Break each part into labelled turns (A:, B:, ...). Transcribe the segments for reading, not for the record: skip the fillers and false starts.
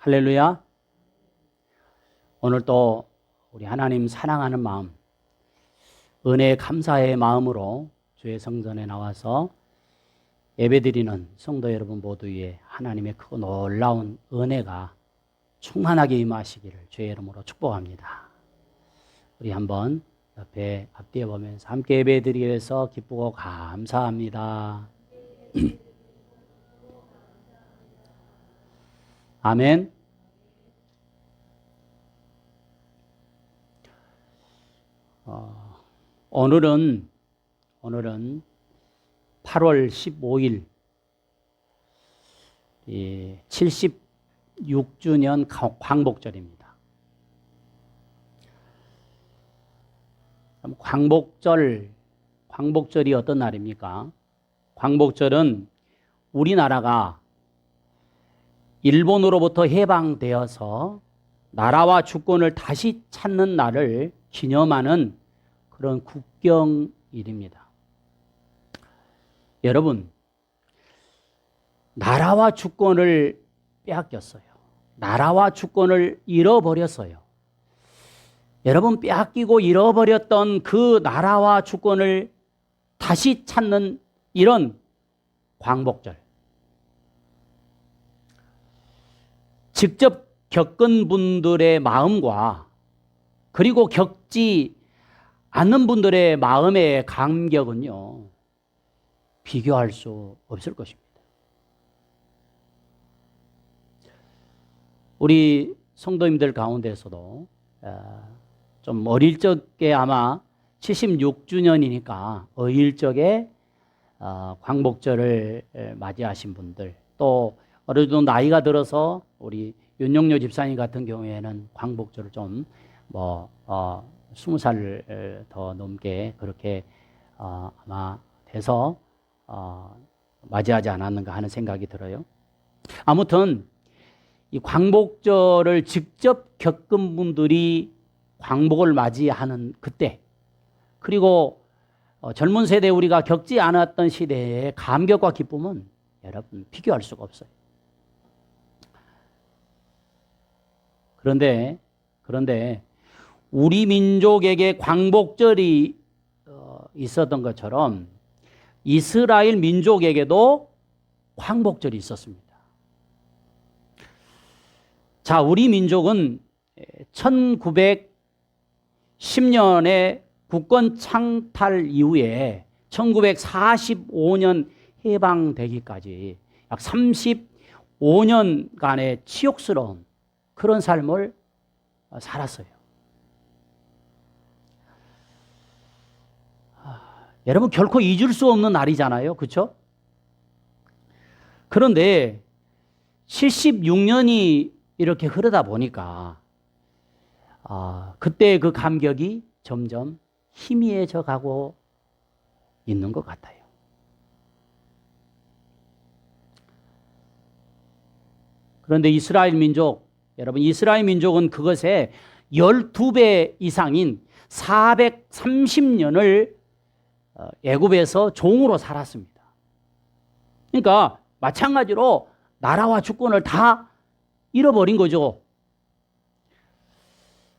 A: 할렐루야. 오늘 또 우리 하나님 사랑하는 마음, 은혜에 감사의 마음으로 주의 성전에 나와서 예배드리는 성도 여러분 모두 위에 하나님의 크고 놀라운 은혜가 충만하게 임하시기를 주의 이름으로 축복합니다. 우리 한번 옆에 앞뒤에 보면서 함께 예배드리기 위해서 기쁘고 감사합니다. 아멘. 오늘은 8월 15일 76주년 광복절입니다. 광복절이 어떤 날입니까? 광복절은 우리나라가 일본으로부터 해방되어서 나라와 주권을 다시 찾는 날을 기념하는 그런 국경일입니다. 여러분, 나라와 주권을 빼앗겼어요. 나라와 주권을 잃어버렸어요. 여러분, 빼앗기고 잃어버렸던 그 나라와 주권을 다시 찾는 이런 광복절. 직접 겪은 분들의 마음과 그리고 겪지 않는 분들의 마음의 감격은요, 비교할 수 없을 것입니다. 우리 성도님들 가운데서도 좀 어릴 적에 아마 76주년이니까 어릴 적에 광복절을 맞이하신 분들, 또 어느 정도 나이가 들어서 우리 윤용료 집사님 같은 경우에는 광복절을 좀 20살 더 넘게 그렇게 아마 돼서 맞이하지 않았는가 하는 생각이 들어요. 아무튼 이 광복절을 직접 겪은 분들이 광복을 맞이하는 그때, 그리고 젊은 세대 우리가 겪지 않았던 시대의 감격과 기쁨은 여러분 비교할 수가 없어요. 그런데 우리 민족에게 광복절이 있었던 것처럼 이스라엘 민족에게도 광복절이 있었습니다. 자, 우리 민족은 1910년에 국권 창탈 이후에 1945년 해방되기까지 약 35년간의 치욕스러운 그런 삶을 살았어요. 여러분, 결코 잊을 수 없는 날이잖아요. 그렇죠? 그런데 76년이 이렇게 흐르다 보니까 그때 그 감격이 점점 희미해져 가고 있는 것 같아요. 그런데 이스라엘 민족, 여러분, 이스라엘 민족은 그것의 12배 이상인 430년을 애굽에서 종으로 살았습니다. 그러니까 마찬가지로 나라와 주권을 다 잃어버린 거죠.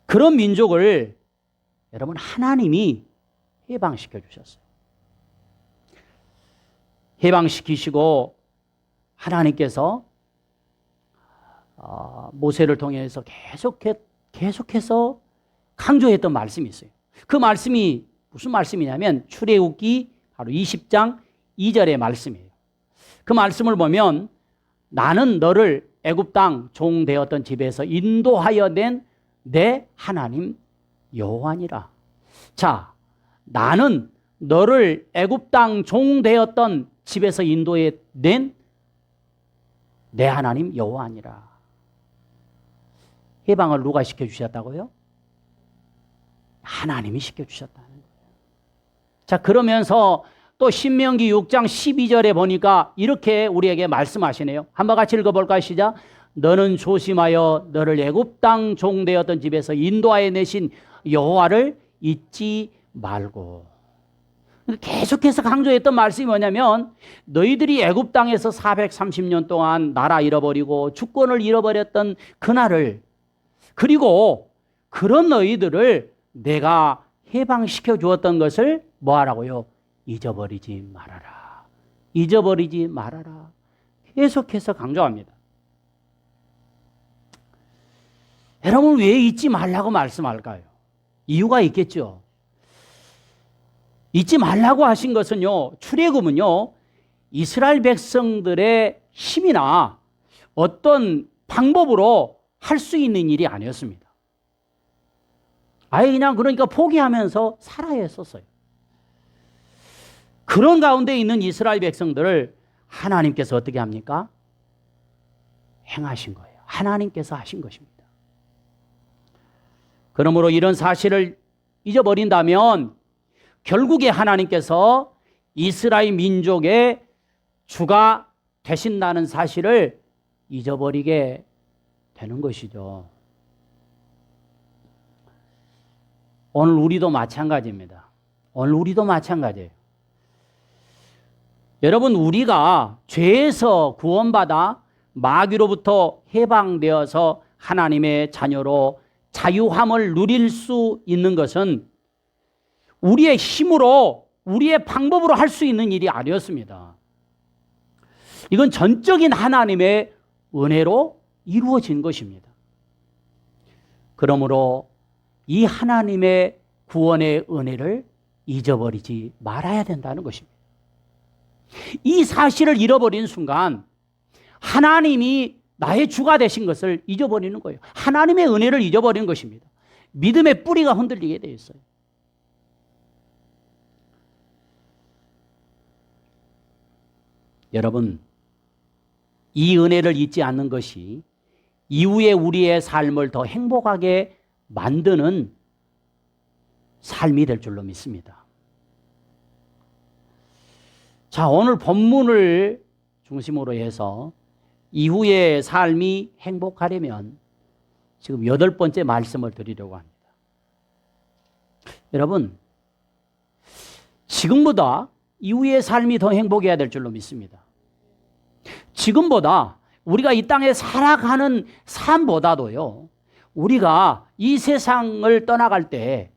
A: 그런 민족을 여러분 하나님이 해방시켜 주셨어요. 해방시키시고 하나님께서 모세를 통해서 계속해서 강조했던 말씀이 있어요. 그 말씀이 무슨 말씀이냐면 출애굽기 바로 20장 2절의 말씀이에요. 그 말씀을 보면 나는 너를 애굽 땅 종 되었던 집에서 인도하여 낸 내 하나님 여호와니라. 자, 나는 너를 애굽 땅 종 되었던 집에서 인도해 낸 내 하나님 여호와니라. 해방을 누가 시켜주셨다고요? 하나님이 시켜주셨다는 거예요. 자, 그러면서 또 신명기 6장 12절에 보니까 이렇게 우리에게 말씀하시네요. 한번 같이 읽어볼까요? 시작. 너는 조심하여 너를 애굽 땅 종 되었던 집에서 인도하여 내신 여호와를 잊지 말고. 계속해서 강조했던 말씀이 뭐냐면 너희들이 애굽 땅에서 430년 동안 나라 잃어버리고 주권을 잃어버렸던 그날을, 그리고 그런 너희들을 내가 해방시켜 주었던 것을 뭐 하라고요? 잊어버리지 말아라. 잊어버리지 말아라. 계속해서 강조합니다. 여러분, 왜 잊지 말라고 말씀할까요? 이유가 있겠죠. 잊지 말라고 하신 것은요, 출애굽은요, 이스라엘 백성들의 힘이나 어떤 방법으로 할 수 있는 일이 아니었습니다. 아예 그냥 그러니까 포기하면서 살아야 했었어요. 그런 가운데 있는 이스라엘 백성들을 하나님께서 어떻게 합니까? 행하신 거예요. 하나님께서 하신 것입니다. 그러므로 이런 사실을 잊어버린다면 결국에 하나님께서 이스라엘 민족의 주가 되신다는 사실을 잊어버리게 되는 것이죠. 오늘 우리도 마찬가지입니다. 오늘 우리도 마찬가지예요. 여러분, 우리가 죄에서 구원받아 마귀로부터 해방되어서 하나님의 자녀로 자유함을 누릴 수 있는 것은 우리의 힘으로, 우리의 방법으로 할 수 있는 일이 아니었습니다. 이건 전적인 하나님의 은혜로 이루어진 것입니다. 그러므로 이 하나님의 구원의 은혜를 잊어버리지 말아야 된다는 것입니다. 이 사실을 잃어버린 순간 하나님이 나의 주가 되신 것을 잊어버리는 거예요. 하나님의 은혜를 잊어버리는 것입니다. 믿음의 뿌리가 흔들리게 되어 있어요. 여러분, 이 은혜를 잊지 않는 것이 이후에 우리의 삶을 더 행복하게 만드는 삶이 될 줄로 믿습니다. 자, 오늘 본문을 중심으로 해서 이후의 삶이 행복하려면 지금 8번째 말씀을 드리려고 합니다. 여러분, 지금보다 이후의 삶이 더 행복해야 될 줄로 믿습니다. 지금보다 우리가 이 땅에 살아가는 삶보다도요, 우리가 이 세상을 떠나갈 때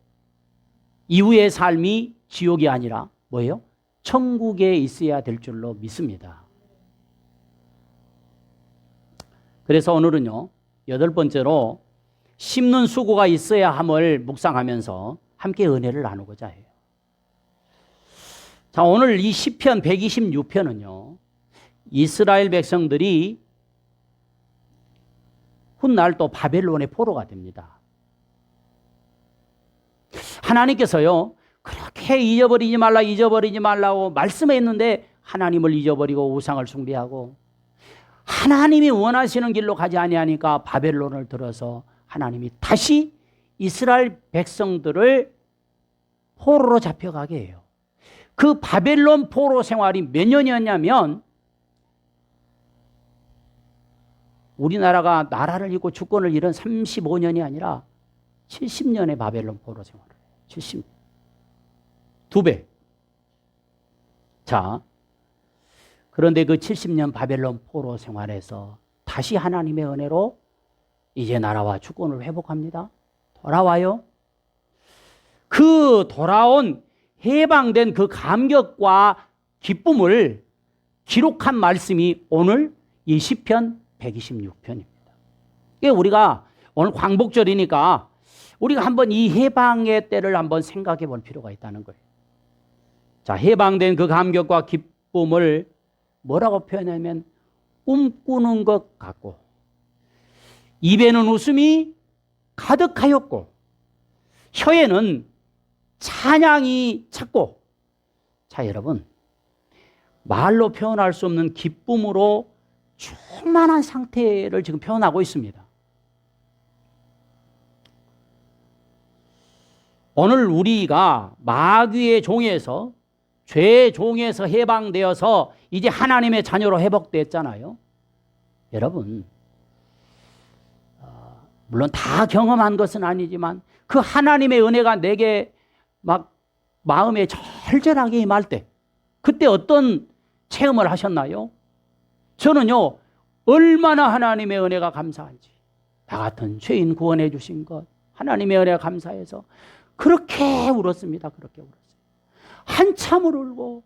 A: 이후의 삶이 지옥이 아니라 뭐예요? 천국에 있어야 될 줄로 믿습니다. 그래서 오늘은요, 8번째로 심는 수고가 있어야 함을 묵상하면서 함께 은혜를 나누고자 해요. 자, 오늘 이 시편 126편은요, 이스라엘 백성들이 훗날 또 바벨론의 포로가 됩니다. 하나님께서요, 그렇게 잊어버리지 말라고 말씀했는데 하나님을 잊어버리고 우상을 숭배하고 하나님이 원하시는 길로 가지 아니하니까 바벨론을 들어서 하나님이 다시 이스라엘 백성들을 포로로 잡혀가게 해요. 그 바벨론 포로 생활이 몇 년이었냐면, 우리나라가 나라를 잃고 주권을 잃은 35년이 아니라 70년의 바벨론 포로 생활을 해요. 70년. 2배. 자, 그런데 그 70년 바벨론 포로 생활에서 다시 하나님의 은혜로 이제 나라와 주권을 회복합니다. 돌아와요. 그 돌아온 해방된 그 감격과 기쁨을 기록한 말씀이 오늘 이 시편 126편입니다. 우리가 오늘 광복절이니까 우리가 한번 이 해방의 때를 한번 생각해 볼 필요가 있다는 거예요. 자, 해방된 그 감격과 기쁨을 뭐라고 표현하면 꿈꾸는 것 같고, 입에는 웃음이 가득하였고, 혀에는 찬양이 찼고. 자, 여러분, 말로 표현할 수 없는 기쁨으로 충만한 상태를 지금 표현하고 있습니다. 오늘 우리가 마귀의 종에서, 죄의 종에서 해방되어서 이제 하나님의 자녀로 회복됐잖아요. 여러분, 물론 다 경험한 것은 아니지만 그 하나님의 은혜가 내게 막 마음에 절절하게 임할 때 그때 어떤 체험을 하셨나요? 저는요, 얼마나 하나님의 은혜가 감사한지, 나 같은 죄인 구원해 주신 것, 하나님의 은혜가 감사해서 그렇게 울었습니다. 그렇게 울었어요. 한참을 울고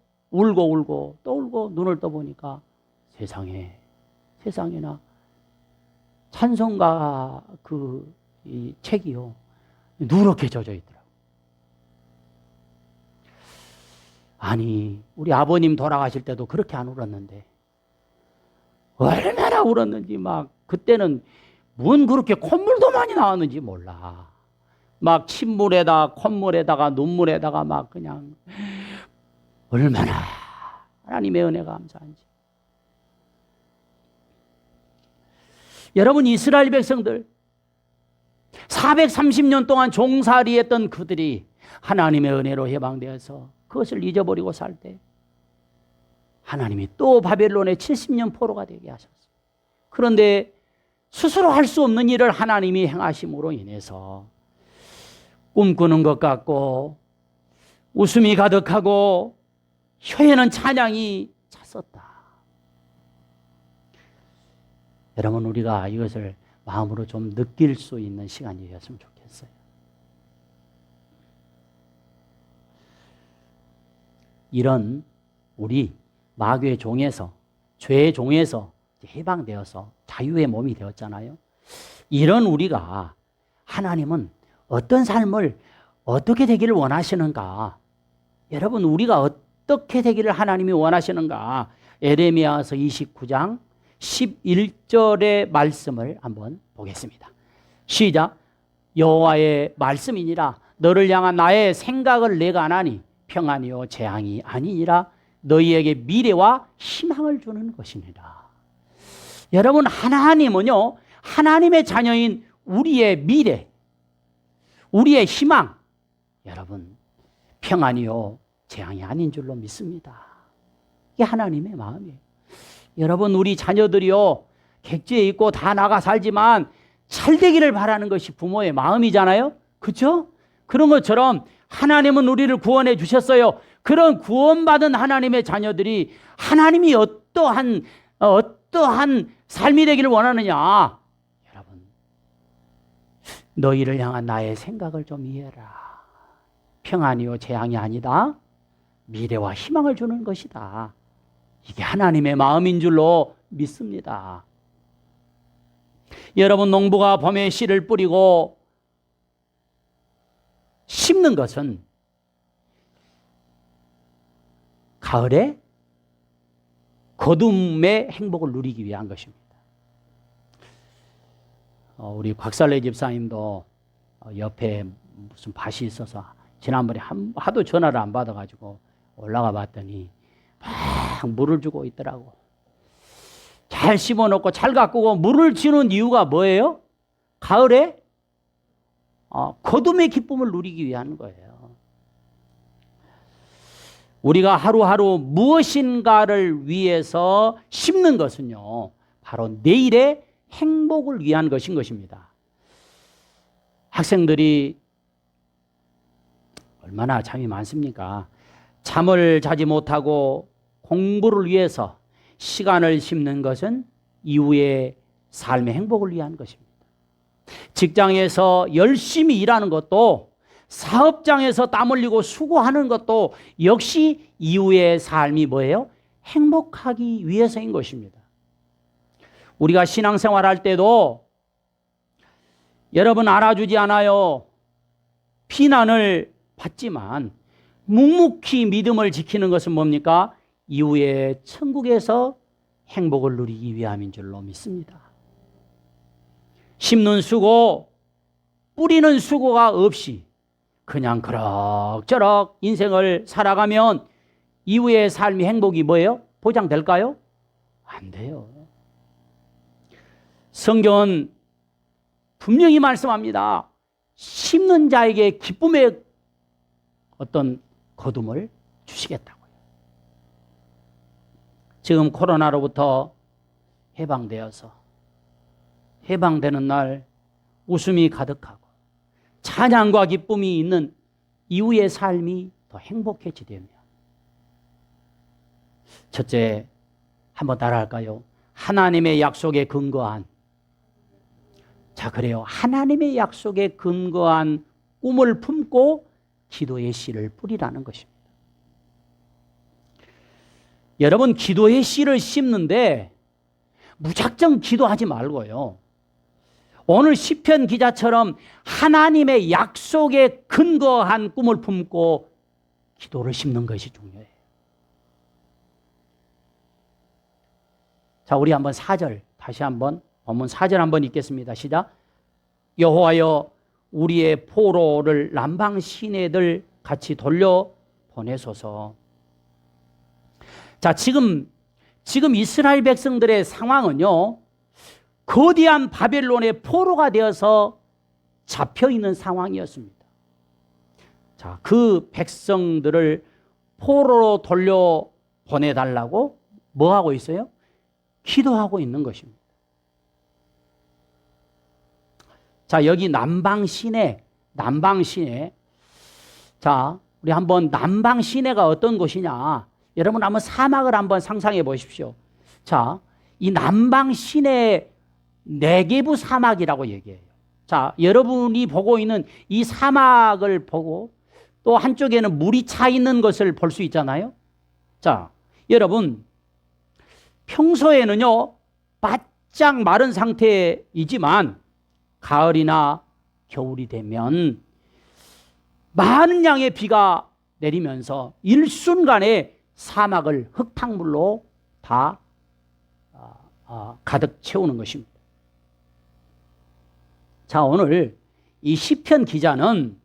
A: 또 울고 눈을 떠보니까 세상에나 찬송가 이 책이요, 누렇게 젖어 있더라고요. 아니, 우리 아버님 돌아가실 때도 그렇게 안 울었는데 얼마나 울었는지, 막 그때는 뭔 그렇게 콧물도 많이 나왔는지 몰라. 막 침물에다 콧물에다가 눈물에다가 막 그냥 얼마나 하나님의 은혜가 감사한지. 여러분, 이스라엘 백성들 430년 동안 종살이했던 그들이 하나님의 은혜로 해방되어서 그것을 잊어버리고 살 때 하나님이 또 바벨론의 70년 포로가 되게 하셨어요. 그런데 스스로 할 수 없는 일을 하나님이 행하심으로 인해서 꿈꾸는 것 같고 웃음이 가득하고 혀에는 찬양이 찼었다. 여러분, 우리가 이것을 마음으로 좀 느낄 수 있는 시간이었으면 좋겠어요. 이런 우리 마귀의 종에서, 죄의 종에서 해방되어서 자유의 몸이 되었잖아요. 이런 우리가 하나님은 어떤 삶을 어떻게 되기를 원하시는가? 여러분, 우리가 어떻게 되기를 하나님이 원하시는가? 에레미야서 29장 11절의 말씀을 한번 보겠습니다. 시작. 여호와의 말씀이니라. 너를 향한 나의 생각을 내가 아나니 평안이요 재앙이 아니니라. 너희에게 미래와 희망을 주는 것이니라. 여러분, 하나님은요, 하나님의 자녀인 우리의 미래, 우리의 희망, 여러분, 평안이요 재앙이 아닌 줄로 믿습니다. 이게 하나님의 마음이에요. 여러분, 우리 자녀들이요, 객지에 있고 다 나가 살지만 잘 되기를 바라는 것이 부모의 마음이잖아요. 그렇죠? 그런 것처럼 하나님은 우리를 구원해 주셨어요. 그런 구원받은 하나님의 자녀들이 하나님이 어떠한 삶이 되기를 원하느냐? 여러분, 너희를 향한 나의 생각을 좀 이해해라. 평안이요 재앙이 아니다. 미래와 희망을 주는 것이다. 이게 하나님의 마음인 줄로 믿습니다. 여러분, 농부가 봄에 씨를 뿌리고 심는 것은 가을에 거둠의 행복을 누리기 위한 것입니다. 우리 곽살래 집사님도 옆에 무슨 밭이 있어서 지난번에 하도 전화를 안 받아가지고 올라가 봤더니 막 물을 주고 있더라고. 잘 심어놓고 잘 가꾸고 물을 주는 이유가 뭐예요? 가을에 거둠의 기쁨을 누리기 위한 거예요. 우리가 하루하루 무엇인가를 위해서 심는 것은요, 바로 내일의 행복을 위한 것인 것입니다. 학생들이 얼마나 잠이 많습니까? 잠을 자지 못하고 공부를 위해서 시간을 씹는 것은 이후의 삶의 행복을 위한 것입니다. 직장에서 열심히 일하는 것도, 사업장에서 땀 흘리고 수고하는 것도 역시 이후의 삶이 뭐예요? 행복하기 위해서인 것입니다. 우리가 신앙생활 할 때도 여러분 알아주지 않아요. 비난을 받지만 묵묵히 믿음을 지키는 것은 뭡니까? 이후에 천국에서 행복을 누리기 위함인 줄로 믿습니다. 심는 수고, 뿌리는 수고가 없이 그냥 그럭저럭 인생을 살아가면 이후의 삶의 행복이 뭐예요? 보장될까요? 안 돼요. 성경은 분명히 말씀합니다. 심는 자에게 기쁨의 어떤 거둠을 주시겠다고요. 지금 코로나로부터 해방되는 날 웃음이 가득하고 찬양과 기쁨이 있는 이후의 삶이 더 행복해지려면 첫째, 한번 따라할까요? 하나님의 약속에 근거한, 자, 그래요. 하나님의 약속에 근거한 꿈을 품고 기도의 씨를 뿌리라는 것입니다. 여러분, 기도의 씨를 심는데 무작정 기도하지 말고요. 오늘 시편 기자처럼 하나님의 약속에 근거한 꿈을 품고 기도를 심는 것이 중요해요. 자, 우리 한번 4절 다시 한번 본문 4절 한번 읽겠습니다. 시작. 여호와여 우리의 포로를 남방 시내들 같이 돌려 보내소서. 자, 지금 이스라엘 백성들의 상황은요, 거대한 바벨론의 포로가 되어서 잡혀 있는 상황이었습니다. 자, 그 백성들을 포로로 돌려 보내달라고 뭐 하고 있어요? 기도하고 있는 것입니다. 자, 여기 남방 시내. 자, 우리 한번 남방 시내가 어떤 곳이냐? 여러분 한번 사막을 한번 상상해 보십시오. 자, 이 남방 시내 네게부 사막이라고 얘기해요. 자, 여러분이 보고 있는 이 사막을 보고 또 한쪽에는 물이 차 있는 것을 볼 수 있잖아요. 자, 여러분 평소에는요 바짝 마른 상태이지만 가을이나 겨울이 되면 많은 양의 비가 내리면서 일순간에 사막을 흙탕물로 다 가득 채우는 것입니다. 자, 오늘 이 시편 기자는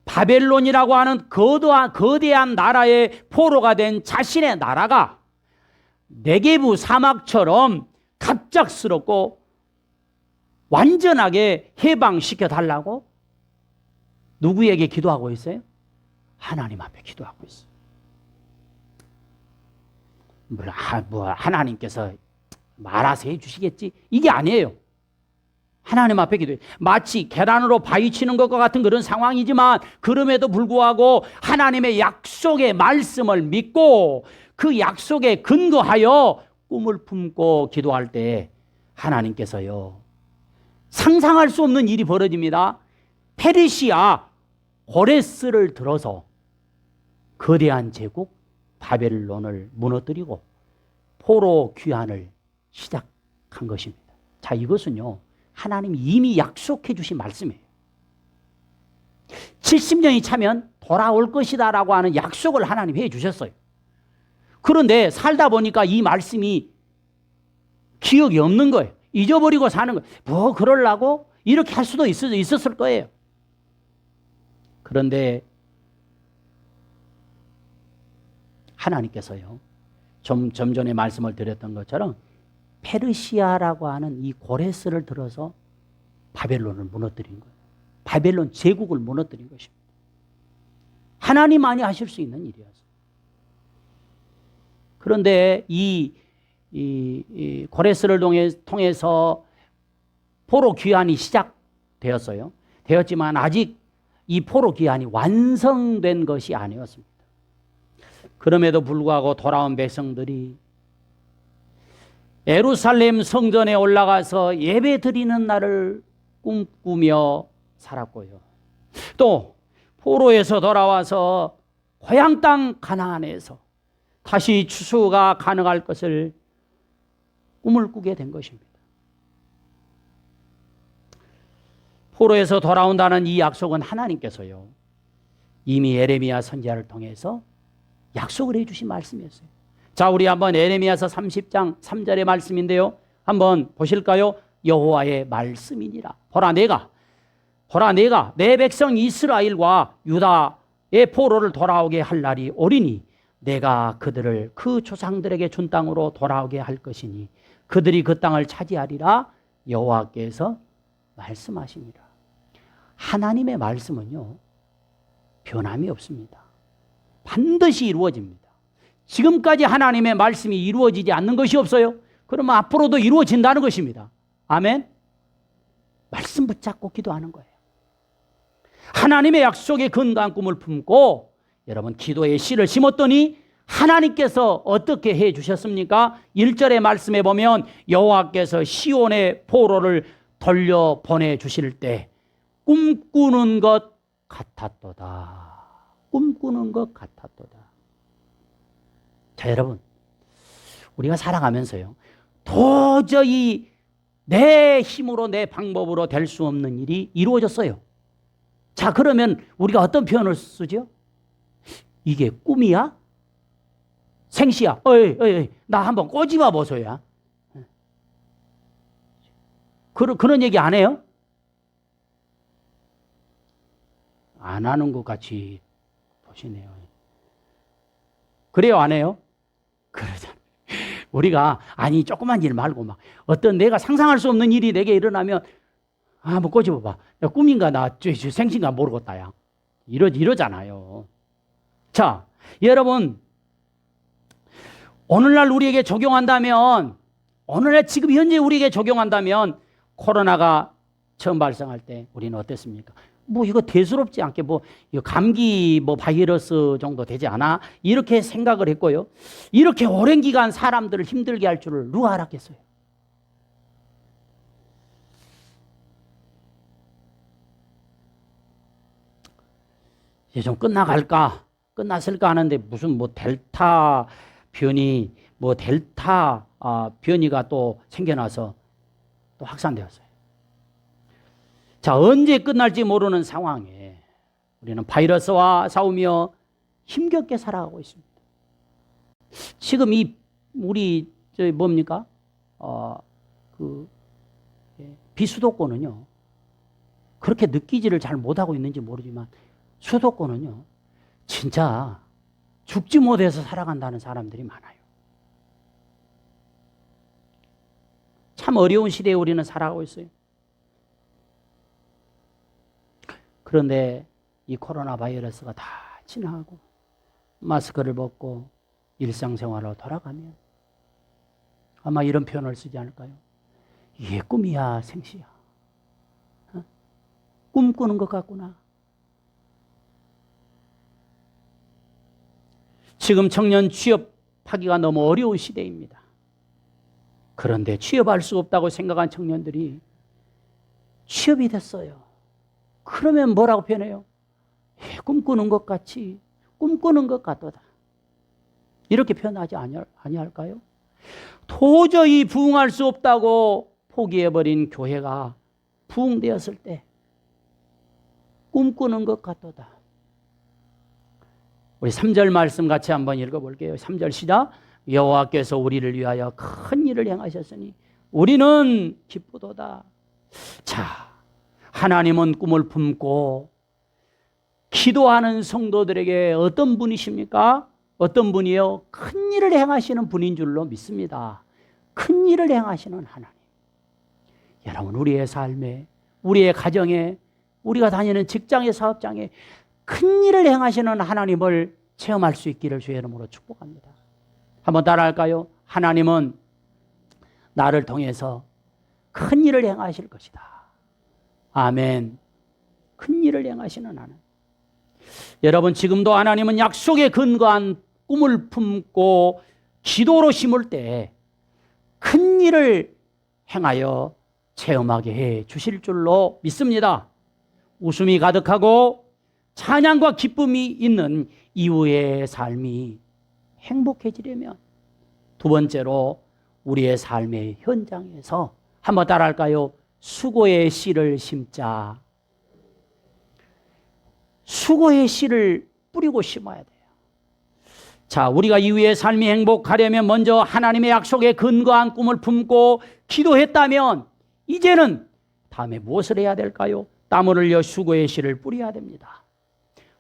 A: 바벨론이라고 하는 거대한 나라의 포로가 된 자신의 나라가 네게부 사막처럼 갑작스럽고 완전하게 해방시켜 달라고 누구에게 기도하고 있어요? 하나님 앞에 기도하고 있어요. 하나님께서 말아서 해주시겠지? 이게 아니에요. 하나님 앞에 기도해요. 마치 계란으로 바위 치는 것과 같은 그런 상황이지만 그럼에도 불구하고 하나님의 약속의 말씀을 믿고 그 약속에 근거하여 꿈을 품고 기도할 때 하나님께서요 상상할 수 없는 일이 벌어집니다. 페르시아 고레스를 들어서 거대한 제국 바벨론을 무너뜨리고 포로 귀환을 시작한 것입니다. 자, 이것은요 하나님이 이미 약속해 주신 말씀이에요. 70년이 차면 돌아올 것이다 라고 하는 약속을 하나님이 해 주셨어요. 그런데 살다 보니까 이 말씀이 기억이 없는 거예요. 잊어버리고 사는 거예요. 뭐 그러려고? 이렇게 할 수도 있었을 거예요. 그런데 하나님께서요 좀 전에 말씀을 드렸던 것처럼 페르시아라고 하는 이 고레스를 들어서 바벨론을 무너뜨린 거예요. 바벨론 제국을 무너뜨린 것입니다. 하나님만이 하실 수 있는 일이었어요. 그런데 이 고레스를 통해서 포로 귀환이 시작되었어요. 되었지만 아직 이 포로 귀환이 완성된 것이 아니었습니다. 그럼에도 불구하고 돌아온 백성들이 예루살렘 성전에 올라가서 예배 드리는 날을 꿈꾸며 살았고요. 또 포로에서 돌아와서 고향 땅 가나안에서 다시 추수가 가능할 것을 꿈을 꾸게 된 것입니다. 포로에서 돌아온다는 이 약속은 하나님께서요 이미 예레미야 선지자를 통해서 약속을 해주신 말씀이었어요. 자, 우리 한번 예레미야서 30장 3절의 말씀인데요 한번 보실까요? 여호와의 말씀이니라. 보라 내가 내 백성 이스라엘과 유다의 포로를 돌아오게 할 날이 오리니 내가 그들을 그 조상들에게 준 땅으로 돌아오게 할 것이니 그들이 그 땅을 차지하리라 여호와께서 말씀하시니라. 하나님의 말씀은요 변함이 없습니다. 반드시 이루어집니다. 지금까지 하나님의 말씀이 이루어지지 않는 것이 없어요. 그러면 앞으로도 이루어진다는 것입니다. 아멘. 말씀 붙잡고 기도하는 거예요. 하나님의 약속에 근거한 꿈을 품고 여러분 기도의 씨를 심었더니 하나님께서 어떻게 해 주셨습니까? 1절의 말씀에 보면 여호와께서 시온의 포로를 돌려 보내 주실 때 꿈꾸는 것 같았도다. 꿈꾸는 것 같았도다. 자, 여러분, 우리가 살아가면서요, 도저히 내 힘으로 내 방법으로 될 수 없는 일이 이루어졌어요. 자, 그러면 우리가 어떤 표현을 쓰죠? 이게 꿈이야? 생시야? 어이, 나 한번 꼬집어 보소야. 그런 얘기 안 해요? 안 하는 것 같이 보시네요. 그래요, 안 해요? 그러잖아요. 우리가 아니 조그만 일 말고 막 어떤 내가 상상할 수 없는 일이 내게 일어나면 한번 꼬집어봐. 꿈인가 나 생신가 모르겠다 야. 이러잖아요. 자, 여러분, 오늘날 우리에게 적용한다면, 오늘날 지금 현재 우리에게 적용한다면 코로나가 처음 발생할 때 우리는 어땠습니까? 뭐 이거 대수롭지 않게 뭐 이거 감기 뭐 바이러스 정도 되지 않아? 이렇게 생각을 했고요. 이렇게 오랜 기간 사람들을 힘들게 할 줄을 누가 알았겠어요? 이제 좀 끝났을까 하는데 무슨 뭐 델타 변이 변이가 또 생겨나서 또 확산되었어요. 자, 언제 끝날지 모르는 상황에 우리는 바이러스와 싸우며 힘겹게 살아가고 있습니다. 지금 우리 뭡니까? 비수도권은요, 그렇게 느끼지를 잘 못하고 있는지 모르지만 수도권은요, 진짜 죽지 못해서 살아간다는 사람들이 많아요. 참 어려운 시대에 우리는 살아가고 있어요. 그런데 이 코로나 바이러스가 다 지나가고 마스크를 벗고 일상생활로 돌아가면 아마 이런 표현을 쓰지 않을까요? 이게 꿈이야, 생시야. 꿈꾸는 것 같구나. 지금 청년 취업하기가 너무 어려운 시대입니다. 그런데 취업할 수 없다고 생각한 청년들이 취업이 됐어요. 그러면 뭐라고 표현해요? 꿈꾸는 것 같이, 꿈꾸는 것 같도다. 이렇게 표현하지 아니할까요? 도저히 부흥할 수 없다고 포기해버린 교회가 부흥되었을 때 꿈꾸는 것 같도다. 우리 3절 말씀 같이 한번 읽어볼게요. 3절 시작. 여호와께서 우리를 위하여 큰 일을 행하셨으니 우리는 기쁘도다. 자, 하나님은 꿈을 품고 기도하는 성도들에게 어떤 분이십니까? 어떤 분이요? 큰 일을 행하시는 분인 줄로 믿습니다. 큰 일을 행하시는 하나님. 여러분, 우리의 삶에, 우리의 가정에, 우리가 다니는 직장의 사업장에 큰 일을 행하시는 하나님을 체험할 수 있기를 주의 이름으로 축복합니다. 한번 따라할까요? 하나님은 나를 통해서 큰 일을 행하실 것이다. 아멘. 큰 일을 행하시는 하나님. 여러분, 지금도 하나님은 약속에 근거한 꿈을 품고 기도로 심을 때 큰 일을 행하여 체험하게 해 주실 줄로 믿습니다. 웃음이 가득하고 찬양과 기쁨이 있는 이후의 삶이 행복해지려면 두 번째로 우리의 삶의 현장에서 한번 따라할까요? 수고의 씨를 심자. 수고의 씨를 뿌리고 심어야 돼요. 자, 우리가 이후의 삶이 행복하려면 먼저 하나님의 약속에 근거한 꿈을 품고 기도했다면 이제는 다음에 무엇을 해야 될까요? 땀을 흘려 수고의 씨를 뿌려야 됩니다.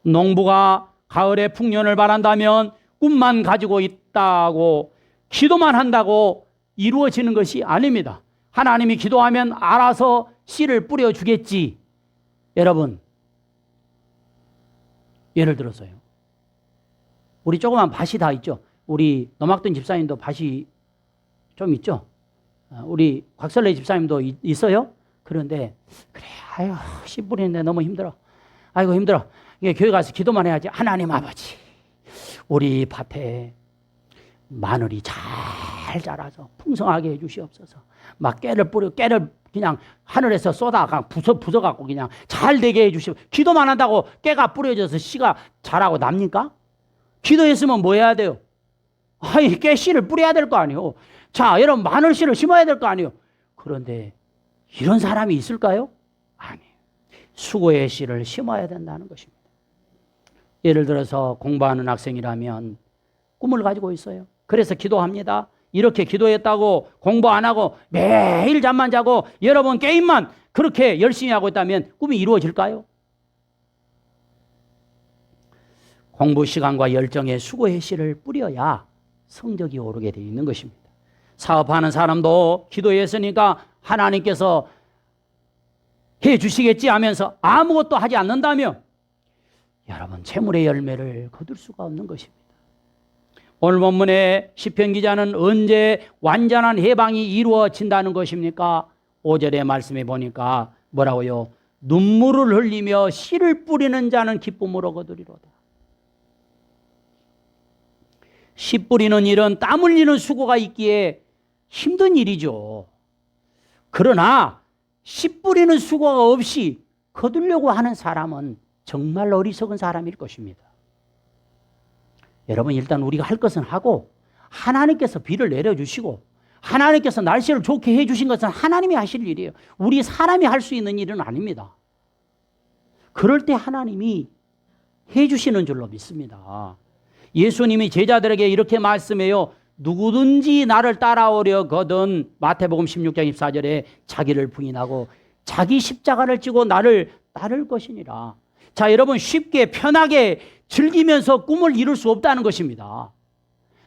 A: 농부가 가을에 풍년을 바란다면 꿈만 가지고 있다고 기도만 한다고 이루어지는 것이 아닙니다. 하나님이 기도하면 알아서 씨를 뿌려주겠지. 여러분, 예를 들어서요, 우리 조그만 밭이 다 있죠. 우리 노막돈 집사님도 밭이 좀 있죠. 우리 곽설래 집사님도 있어요. 그런데 그래, 아유, 씨 뿌리는데 너무 힘들어. 아이고 힘들어. 이게 교회 가서 기도만 해야지. 하나님 아버지, 우리 밭에 마늘이 잘 자라서 풍성하게 해주시옵소서. 막 깨를 그냥 하늘에서 쏟아가 부숴갖고 그냥 잘 되게 해주시오. 기도만 한다고 깨가 뿌려져서 씨가 자라고 납니까? 기도했으면 뭐 해야 돼요? 아니, 깨씨를 뿌려야 될 거 아니에요. 자, 여러분, 마늘씨를 심어야 될 거 아니에요. 그런데 이런 사람이 있을까요? 아니에요. 수고의 씨를 심어야 된다는 것입니다. 예를 들어서 공부하는 학생이라면 꿈을 가지고 있어요. 그래서 기도합니다. 이렇게 기도했다고 공부 안 하고 매일 잠만 자고 여러분 게임만 그렇게 열심히 하고 있다면 꿈이 이루어질까요? 공부 시간과 열정에 수고의 씨를 뿌려야 성적이 오르게 되어 있는 것입니다. 사업하는 사람도 기도했으니까 하나님께서 해 주시겠지 하면서 아무것도 하지 않는다면 여러분 재물의 열매를 거둘 수가 없는 것입니다. 오늘 본문의 시편 기자는 언제 완전한 해방이 이루어진다는 것입니까? 5절의 말씀에 보니까 뭐라고요? 눈물을 흘리며 씨를 뿌리는 자는 기쁨으로 거두리로다. 씨 뿌리는 일은 땀 흘리는 수고가 있기에 힘든 일이죠. 그러나 씨 뿌리는 수고가 없이 거두려고 하는 사람은 정말 어리석은 사람일 것입니다. 여러분, 일단 우리가 할 것은 하고 하나님께서 비를 내려주시고 하나님께서 날씨를 좋게 해주신 것은 하나님이 하실 일이에요. 우리 사람이 할 수 있는 일은 아닙니다. 그럴 때 하나님이 해주시는 줄로 믿습니다. 예수님이 제자들에게 이렇게 말씀해요. 누구든지 나를 따라오려거든 마태복음 16장 24절에 자기를 부인하고 자기 십자가를 지고 나를 따를 것이니라. 자, 여러분, 쉽게 편하게 즐기면서 꿈을 이룰 수 없다는 것입니다.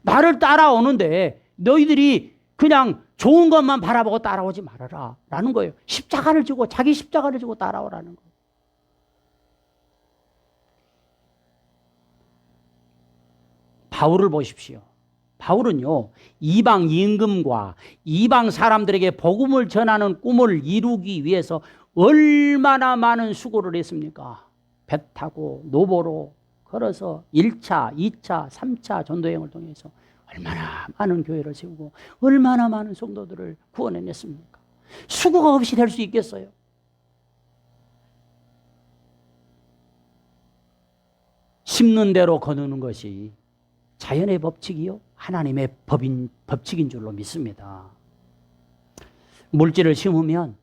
A: 나를 따라오는데 너희들이 그냥 좋은 것만 바라보고 따라오지 말아라 라는 거예요. 십자가를 지고 자기 십자가를 지고 따라오라는 거예요. 바울을 보십시오. 바울은요, 이방 임금과 이방 사람들에게 복음을 전하는 꿈을 이루기 위해서 얼마나 많은 수고를 했습니까? 배 타고 노보로 걸어서 1차, 2차, 3차 전도여행을 통해서 얼마나 많은 교회를 세우고 얼마나 많은 성도들을 구원해냈습니까? 수고가 없이 될 수 있겠어요? 심는 대로 거두는 것이 자연의 법칙이요 하나님의 법칙인 줄로 믿습니다. 물질을 심으면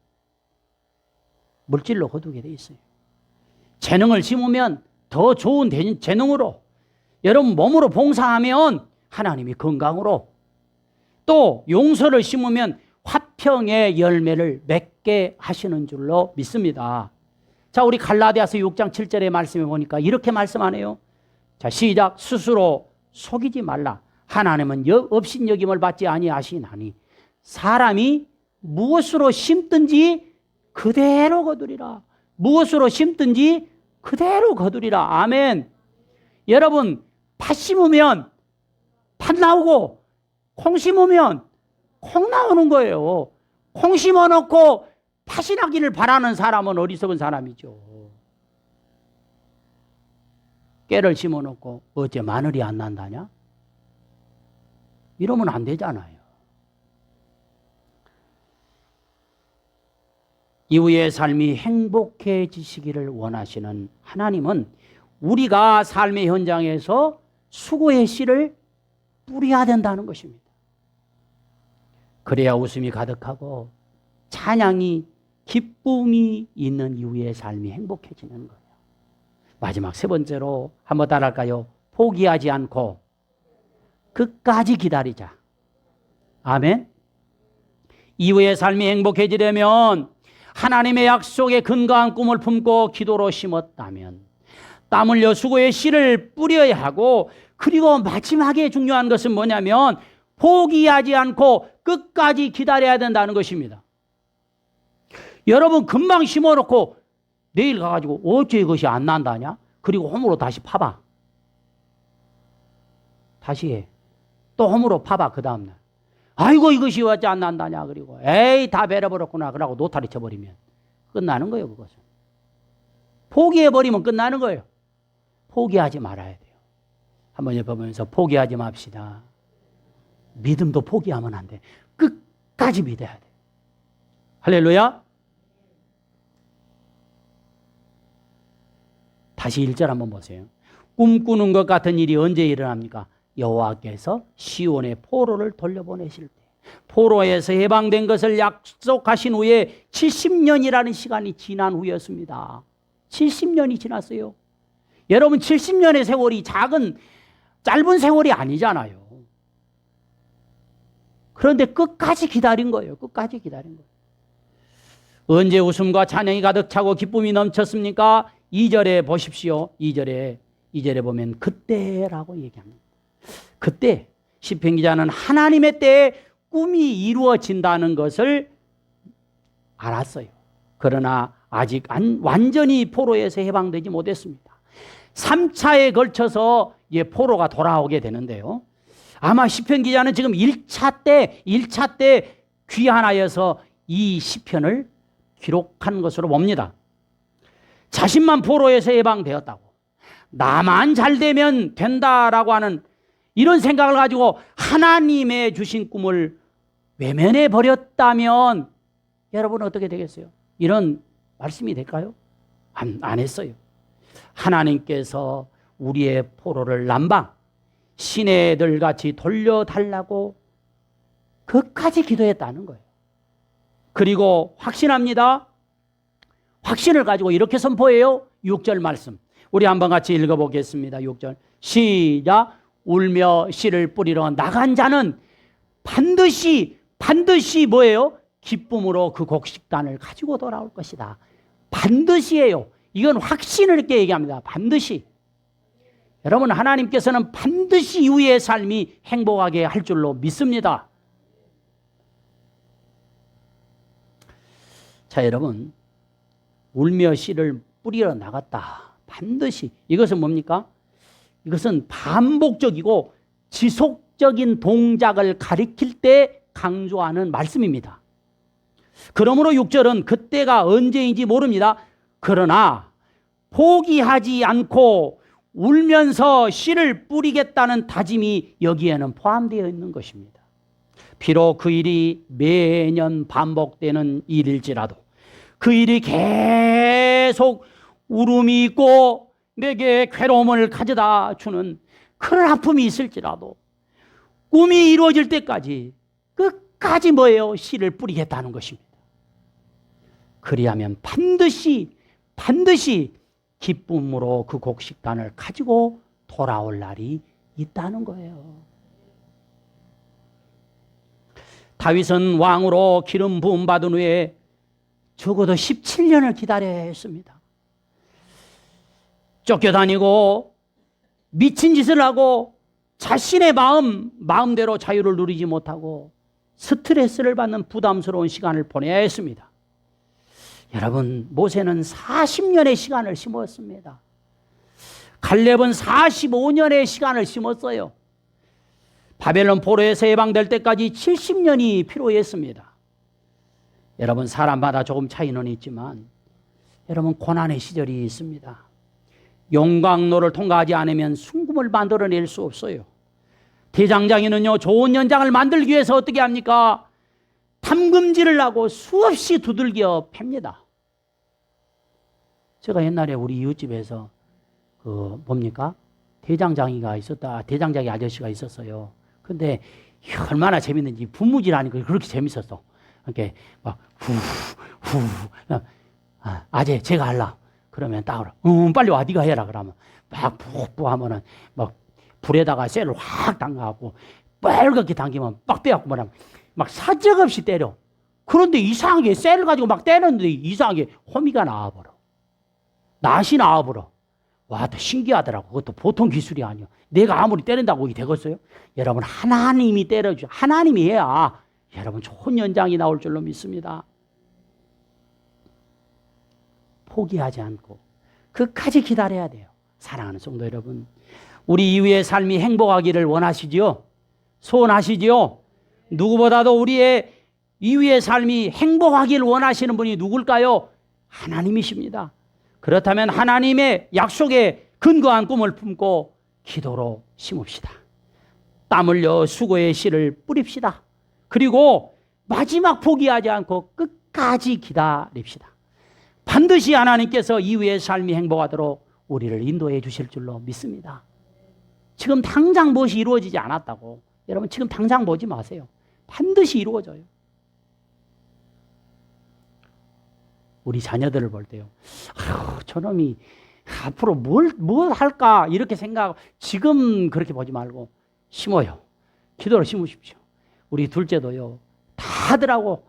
A: 물질로 거두게 돼 있어요. 재능을 심으면 더 좋은 재능으로, 여러분 몸으로 봉사하면 하나님이 건강으로, 또 용서를 심으면 화평의 열매를 맺게 하시는 줄로 믿습니다. 자, 우리 갈라디아서 6장 7절의 말씀에 보니까 이렇게 말씀하네요. 자, 시작. 스스로 속이지 말라. 하나님은 업신여김을 받지 아니하시나니 사람이 무엇으로 심든지 그대로 거두리라. 무엇으로 심든지 그대로 거두리라. 아멘. 여러분, 팥 심으면 팥 나오고 콩 심으면 콩 나오는 거예요. 콩 심어놓고 팥이 나기를 바라는 사람은 어리석은 사람이죠. 깨를 심어놓고 어째 마늘이 안 난다냐? 이러면 안 되잖아요. 이후의 삶이 행복해지시기를 원하시는 하나님은 우리가 삶의 현장에서 수고의 씨를 뿌려야 된다는 것입니다. 그래야 웃음이 가득하고 찬양이, 기쁨이 있는 이후의 삶이 행복해지는 거예요. 마지막 세 번째로 한번 따라할까요? 포기하지 않고 끝까지 기다리자. 아멘. 이후의 삶이 행복해지려면 하나님의 약속에 근거한 꿈을 품고 기도로 심었다면 땀 흘려 수고의 씨를 뿌려야 하고, 그리고 마지막에 중요한 것은 뭐냐면 포기하지 않고 끝까지 기다려야 된다는 것입니다. 여러분, 금방 심어놓고 내일 가가지고 어째 이것이 안 난다냐? 그리고 홈으로 다시 파봐. 다시 해. 또 홈으로 파봐. 그 다음날 아이고 이것이 어째 안 난다냐? 그리고 에이 다 베려버렸구나. 그러고 노타리 쳐버리면 끝나는 거예요. 그것은 포기해버리면 끝나는 거예요. 포기하지 말아야 돼요. 한번 옆보면서 포기하지 맙시다. 믿음도 포기하면 안 돼. 끝까지 믿어야 돼. 할렐루야. 다시 1절 한번 보세요. 꿈꾸는 것 같은 일이 언제 일어납니까? 여호와께서 시온의 포로를 돌려보내실 때. 포로에서 해방된 것을 약속하신 후에 70년이라는 시간이 지난 후였습니다. 70년이 지났어요. 여러분 70년의 세월이 짧은 세월이 아니잖아요. 그런데 끝까지 기다린 거예요. 끝까지 기다린 거예요. 언제 웃음과 찬양이 가득 차고 기쁨이 넘쳤습니까? 2절에 보십시오. 2절에 보면 그때라고 얘기합니다. 그때 시편 기자는 하나님의 때에 꿈이 이루어진다는 것을 알았어요. 그러나 아직 완전히 포로에서 해방되지 못했습니다. 3차에 걸쳐서 포로가 돌아오게 되는데요. 아마 시편 기자는 지금 1차 때 귀환하여서 이 시편을 기록한 것으로 봅니다. 자신만 포로에서 해방되었다고, 나만 잘 되면 된다라고 하는 이런 생각을 가지고 하나님의 주신 꿈을 외면해 버렸다면 여러분 어떻게 되겠어요? 이런 말씀이 될까요? 안 했어요. 하나님께서 우리의 포로를 남방 신의 애들같이 돌려달라고 끝까지 기도했다는 거예요. 그리고 확신합니다. 확신을 가지고 이렇게 선포해요. 6절 말씀 우리 한번 같이 읽어보겠습니다. 6절 시작. 울며 씨를 뿌리러 나간 자는 반드시 뭐예요? 기쁨으로 그 곡식단을 가지고 돌아올 것이다. 반드시예요. 이건 확신을 있게 얘기합니다. 반드시. 여러분 하나님께서는 반드시 이후의 삶이 행복하게 할 줄로 믿습니다. 자, 여러분 울며 씨를 뿌리러 나갔다. 반드시. 이것은 뭡니까? 이것은 반복적이고 지속적인 동작을 가리킬 때 강조하는 말씀입니다. 그러므로 6절은 그때가 언제인지 모릅니다. 그러나 포기하지 않고 울면서 씨를 뿌리겠다는 다짐이 여기에는 포함되어 있는 것입니다. 비록 그 일이 매년 반복되는 일일지라도 그 일이 계속 울음이 있고 내게 괴로움을 가져다 주는 그런 아픔이 있을지라도 꿈이 이루어질 때까지 끝까지 뭐예요? 씨를 뿌리겠다는 것입니다. 그리하면 반드시 기쁨으로 그 곡식단을 가지고 돌아올 날이 있다는 거예요. 다윗은 왕으로 기름 부음 받은 후에 적어도 17년을 기다려야 했습니다. 쫓겨다니고 미친 짓을 하고 자신의 마음대로 자유를 누리지 못하고 스트레스를 받는 부담스러운 시간을 보내야 했습니다. 여러분 모세는 40년의 시간을 심었습니다. 갈렙은 45년의 시간을 심었어요. 바벨론 포로에서 해방될 때까지 70년이 필요했습니다. 여러분 사람마다 조금 차이는 있지만 여러분 고난의 시절이 있습니다. 용광로를 통과하지 않으면 순금을 만들어낼 수 없어요. 대장장이는요 좋은 연장을 만들기 위해서 어떻게 합니까? 탐금질을 하고 수없이 두들겨 팹니다. 제가 옛날에 우리 이웃집에서 대장장이가 있었다. 대장장이 아저씨가 있었어요. 근데 얼마나 재밌는지 분무질하니까 그렇게 재밌었어. 이렇게 막 아재 제가 할라. 그러면 따오라. 빨리 와 네가 해라. 그러면 막 푹푹 하면은 막 불에다가 쇠를 확 담가갖고 빨갛게 당기면 막 빼갖고 뭐라면 막 사정없이 때려. 그런데 이상하게 쇠를 가지고 막 때렸는데 이상하게 호미가 나와버려. 낫이 나와버려. 와, 또 신기하더라고. 그것도 보통 기술이 아니야. 내가 아무리 때린다고 이게 되겠어요? 여러분 하나님이 때려줘. 하나님이 해야 여러분 좋은 연장이 나올 줄로 믿습니다. 포기하지 않고 끝까지 기다려야 돼요. 사랑하는 성도 여러분, 우리 이후의 삶이 행복하기를 원하시지요? 소원하시지요? 누구보다도 우리의 이후의 삶이 행복하기를 원하시는 분이 누굴까요? 하나님이십니다. 그렇다면 하나님의 약속에 근거한 꿈을 품고 기도로 심읍시다. 땀 흘려 수고의 씨를 뿌립시다. 그리고 마지막 포기하지 않고 끝까지 기다립시다. 반드시 하나님께서 이후의 삶이 행복하도록 우리를 인도해 주실 줄로 믿습니다. 지금 당장 무엇이 이루어지지 않았다고 여러분 지금 당장 보지 마세요. 반드시 이루어져요. 우리 자녀들을 볼 때요. 저놈이 앞으로 뭘 할까 이렇게 생각하고 지금 그렇게 보지 말고 심어요. 기도로 심으십시오. 우리 둘째도요. 다 하더라고.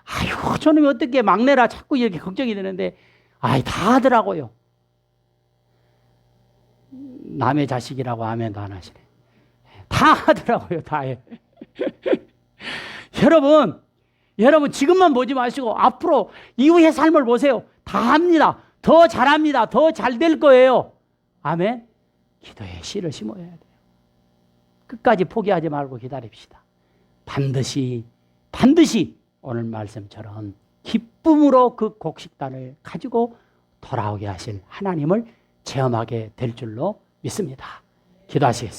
A: 아이고 저놈이 어떻게 막내라 자꾸 이렇게 걱정이 되는데 다 하더라고요. 남의 자식이라고 아멘도 안 하시네. 다 하더라고요. 다 해. 여러분 지금만 보지 마시고 앞으로 이후의 삶을 보세요. 다 합니다. 더 잘합니다. 더 잘 될 거예요. 아멘. 기도의 씨를 심어야 돼요. 끝까지 포기하지 말고 기다립시다. 반드시 오늘 말씀처럼 기쁨으로 그 곡식단을 가지고 돌아오게 하실 하나님을 체험하게 될 줄로 믿습니다. 기도하시겠습니다.